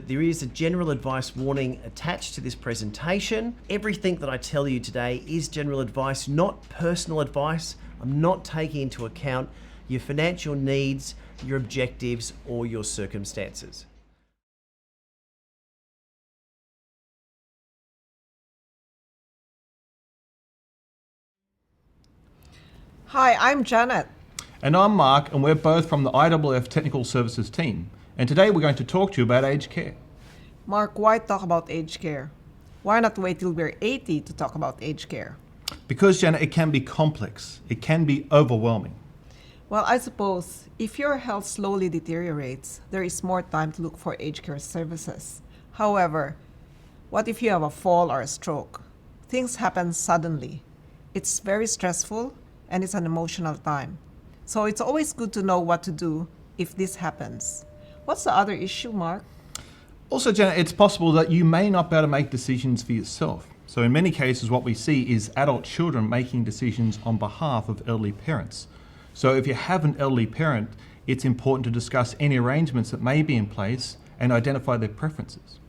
There is a general advice warning attached to this presentation. Everything that I tell you today is general advice, not personal advice. I'm not taking into account your financial needs, your objectives, or your circumstances. Hi, I'm Janet. And I'm Mark, and we're both from the IFF Technical Services team. And today we're going to talk to you about aged care. Mark, why talk about aged care? Why not wait till we're 80 to talk about aged care? Because, Janet, it can be complex. It can be overwhelming. Well, I suppose if your health slowly deteriorates, there is more time to look for aged care services. However, what if you have a fall or a stroke? Things happen suddenly. It's very stressful and it's an emotional time. So it's always good to know what to do if this happens. What's the other issue, Mark? Also, Janet, it's possible that you may not be able to make decisions for yourself. So in many cases, what we see is adult children making decisions on behalf of elderly parents. So if you have an elderly parent, it's important to discuss any arrangements that may be in place and identify their preferences.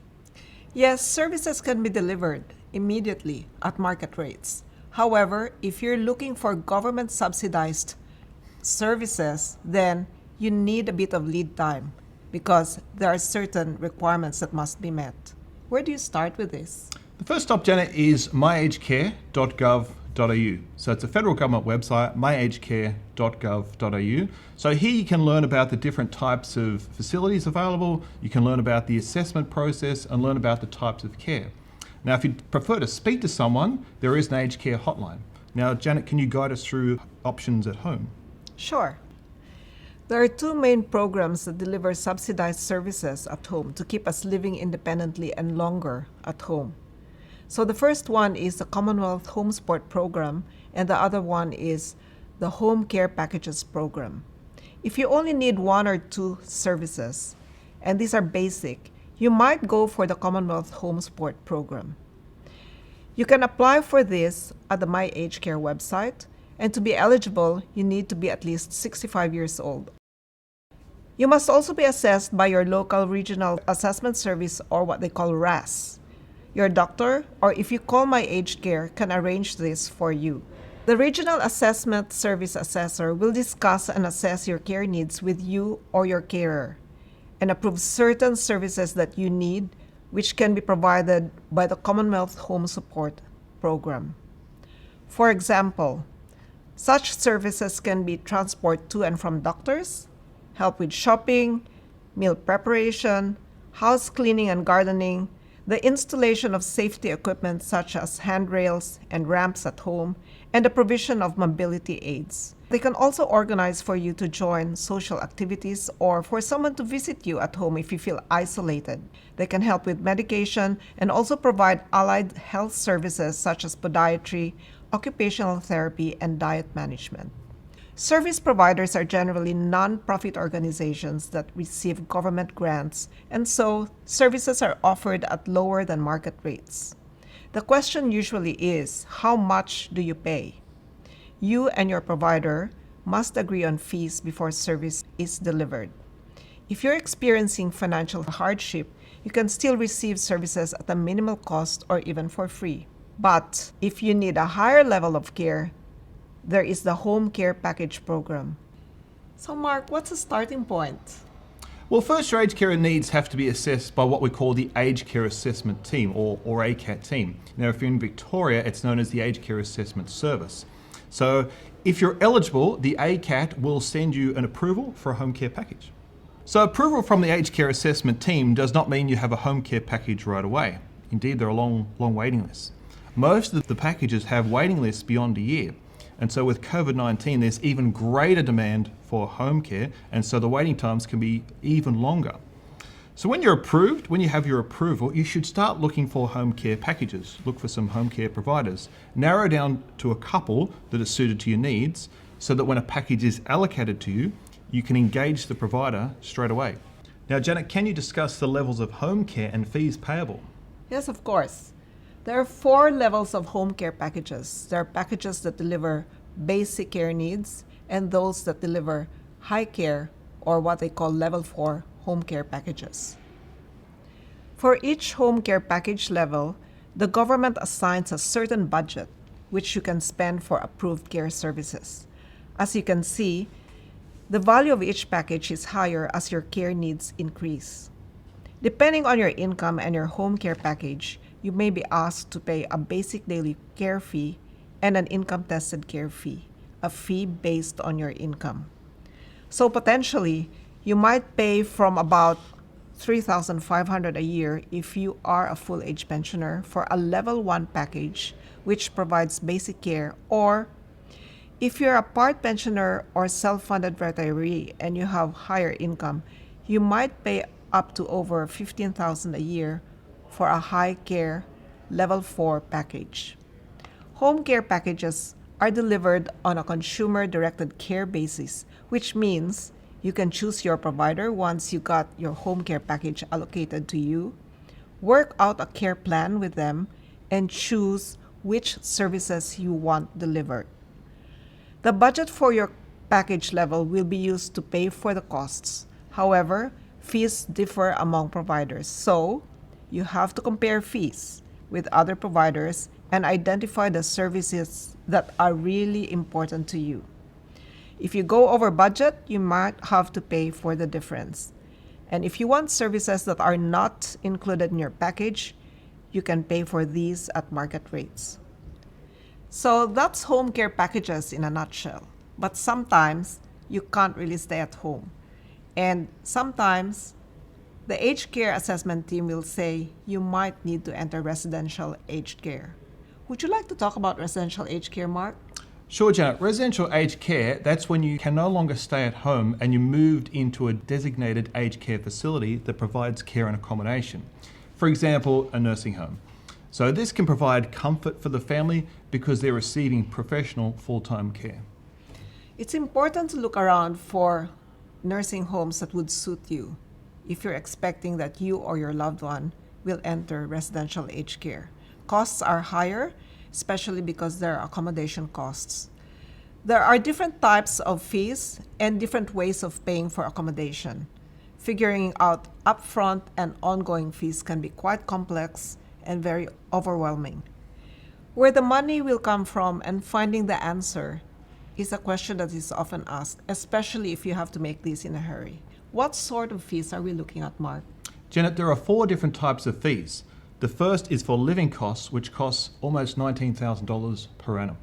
Yes, services can be delivered immediately at market rates. However, if you're looking for government subsidized services, then you need a bit of lead time because there are certain requirements that must be met. Where do you start with this? The first stop, Janet, is myagecare.gov.au. So it's a federal government website, myagecare.gov.au. So here you can learn about the different types of facilities available, you can learn about the assessment process and learn about the types of care. Now, if you prefer to speak to someone, there is an aged care hotline. Now, Janet, can you guide us through options at home? Sure. There are two main programs that deliver subsidized services at home to keep us living independently and longer at home. So the first one is the Commonwealth Home Support Program, and the other one is the Home Care Packages Program. If you only need one or two services, and these are basic, you might go for the Commonwealth Home Support Program. You can apply for this at the My Aged Care website, and to be eligible, you need to be at least 65 years old. You must also be assessed by your local regional assessment service, or what they call RAS. Your doctor, or if you call My Aged Care, can arrange this for you. The Regional Assessment Service Assessor will discuss and assess your care needs with you or your carer and approve certain services that you need, which can be provided by the Commonwealth Home Support Program. For example, such services can be transport to and from doctors, help with shopping, meal preparation, house cleaning and gardening, the installation of safety equipment such as handrails and ramps at home, and the provision of mobility aids. They can also organize for you to join social activities or for someone to visit you at home if you feel isolated. They can help with medication and also provide allied health services such as podiatry, occupational therapy, and diet management. Service providers are generally non-profit organizations that receive government grants, and so services are offered at lower than market rates. The question usually is, how much do you pay? You and your provider must agree on fees before service is delivered. If you're experiencing financial hardship, you can still receive services at a minimal cost or even for free. But if you need a higher level of care, there is the Home Care Package Program. So Mark, what's the starting point? Well, first, your aged care needs have to be assessed by what we call the Aged Care Assessment Team, or ACAT team. Now, if you're in Victoria, it's known as the Aged Care Assessment Service. So if you're eligible, the ACAT will send you an approval for a home care package. So approval from the Aged Care Assessment Team does not mean you have a home care package right away. Indeed, there are long waiting lists. Most of the packages have waiting lists beyond a year. And so with COVID-19, there's even greater demand for home care, and so the waiting times can be even longer. So when you're approved, when you have your approval, you should start looking for home care packages. Look for some home care providers. Narrow down to a couple that are suited to your needs, so that when a package is allocated to you, you can engage the provider straight away. Now, Janet, can you discuss the levels of home care and fees payable? Yes, of course. There are 4 levels of home care packages. There are packages that deliver basic care needs and those that deliver high care, or what they call level 4 home care packages. For each home care package level, the government assigns a certain budget which you can spend for approved care services. As you can see, the value of each package is higher as your care needs increase. Depending on your income and your home care package, you may be asked to pay a basic daily care fee and an income-tested care fee, a fee based on your income. So potentially, you might pay from about $3,500 a year if you are a full-age pensioner for a level 1 package which provides basic care, or if you're a part pensioner or self-funded retiree and you have higher income, you might pay up to over $15,000 a year for a high care level 4 package. Home care packages are delivered on a consumer-directed care basis, which means you can choose your provider once you got your home care package allocated to you, work out a care plan with them, and choose which services you want delivered. The budget for your package level will be used to pay for the costs. However, fees differ among providers, so you have to compare fees with other providers and identify the services that are really important to you. If you go over budget, you might have to pay for the difference. And if you want services that are not included in your package, you can pay for these at market rates. So that's home care packages in a nutshell. But sometimes you can't really stay at home. And sometimes the aged care assessment team will say you might need to enter residential aged care. Would you like to talk about residential aged care, Mark? Sure, Janet. Residential aged care, that's when you can no longer stay at home and you moved into a designated aged care facility that provides care and accommodation. For example, a nursing home. So this can provide comfort for the family because they're receiving professional full-time care. It's important to look around for nursing homes that would suit you if you're expecting that you or your loved one will enter residential aged care. Costs are higher, especially because there are accommodation costs. There are different types of fees and different ways of paying for accommodation. Figuring out upfront and ongoing fees can be quite complex and very overwhelming. Where the money will come from and finding the answer is a question that is often asked, especially if you have to make these in a hurry. What sort of fees are we looking at, Mark? Janet, there are 4 different types of fees. The first is for living costs, which costs almost $19,000 per annum.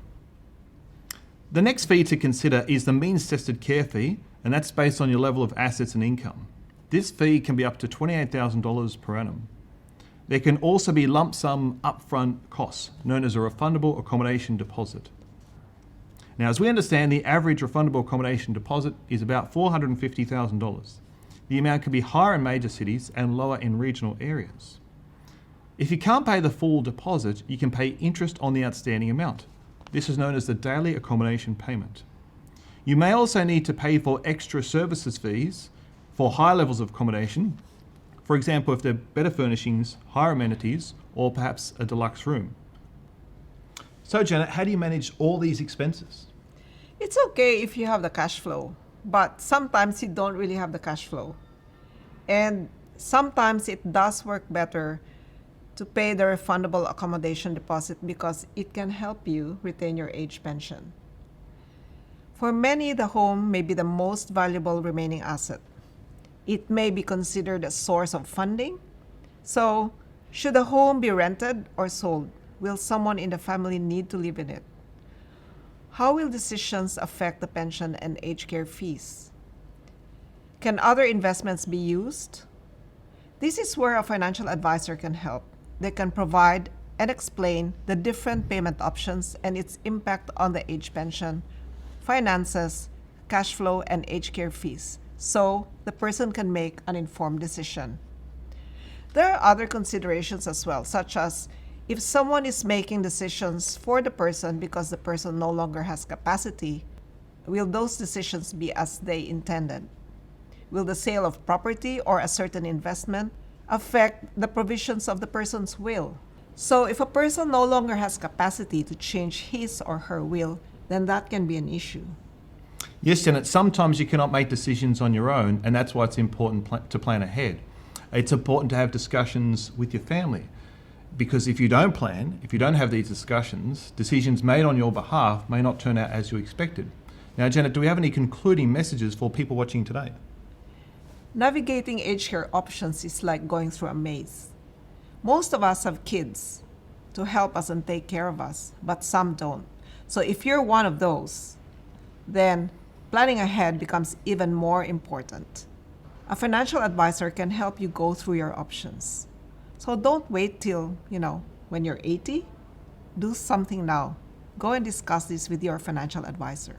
The next fee to consider is the means-tested care fee, and that's based on your level of assets and income. This fee can be up to $28,000 per annum. There can also be lump sum upfront costs, known as a refundable accommodation deposit. Now, as we understand, the average refundable accommodation deposit is about $450,000. The amount can be higher in major cities and lower in regional areas. If you can't pay the full deposit, you can pay interest on the outstanding amount. This is known as the daily accommodation payment. You may also need to pay for extra services fees for high levels of accommodation. For example, if there are better furnishings, higher amenities, or perhaps a deluxe room. So Janet, how do you manage all these expenses? It's okay if you have the cash flow, but sometimes you don't really have the cash flow. And sometimes it does work better to pay the refundable accommodation deposit because it can help you retain your age pension. For many, the home may be the most valuable remaining asset. It may be considered a source of funding. So, should the home be rented or sold? Will someone in the family need to live in it? How will decisions affect the pension and aged care fees? Can other investments be used? This is where a financial advisor can help. They can provide and explain the different payment options and its impact on the age pension, finances, cash flow, and aged care fees, so the person can make an informed decision. There are other considerations as well, such as if someone is making decisions for the person because the person no longer has capacity, will those decisions be as they intended? Will the sale of property or a certain investment affect the provisions of the person's will? So if a person no longer has capacity to change his or her will, then that can be an issue. Yes, Janet, sometimes you cannot make decisions on your own, and that's why it's important to plan ahead. It's important to have discussions with your family, because if you don't plan, if you don't have these discussions, decisions made on your behalf may not turn out as you expected. Now, Janet, do we have any concluding messages for people watching today? Navigating aged care options is like going through a maze. Most of us have kids to help us and take care of us, but some don't. So if you're one of those, then planning ahead becomes even more important. A financial advisor can help you go through your options. So don't wait till, when you're 80. Do something now. Go and discuss this with your financial advisor.